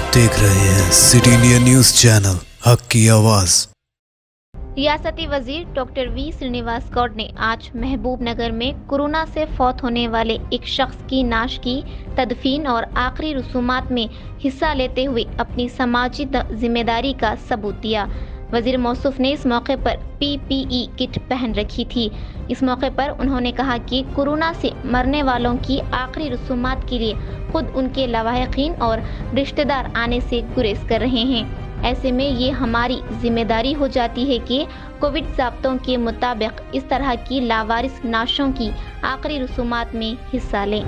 आप देख रहे हैं सिटी इंडिया न्यूज चैनल, हक की आवाज। रियासती वजीर डॉक्टर वी श्रीनिवास गौड़ ने आज महबूबनगर में कोरोना से फौत होने वाले एक शख्स की नाश की तदफीन और आखिरी रसूमात में हिस्सा लेते हुए अपनी समाजी जिम्मेदारी का सबूत दिया। वजीर मौसूफ ने इस मौके पर PPE किट पहन रखी थी। इस मौके पर उन्होंने कहा कि कोरोना से मरने वालों की आखिरी रसूमात के लिए खुद उनके लवाहिकीन और रिश्तेदार आने से गुरेज कर रहे हैं। ऐसे में ये हमारी जिम्मेदारी हो जाती है कि कोविड ज़ाब्तों के मुताबिक इस तरह की लावारिस नाशों की आखिरी रसूमात में हिस्सा लें।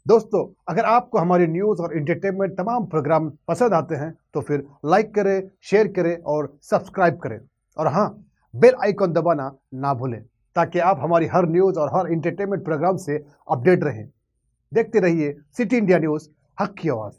दोस्तों, अगर आपको हमारी न्यूज़ और एंटरटेनमेंट तमाम प्रोग्राम पसंद आते हैं तो फिर लाइक करें, शेयर करें और सब्सक्राइब करें। और हाँ, बेल आइकॉन दबाना ना भूलें ताकि आप हमारी हर न्यूज़ और हर एंटरटेनमेंट प्रोग्राम से अपडेट रहें। देखते रहिए सिटी इंडिया न्यूज़, हक की आवाज़।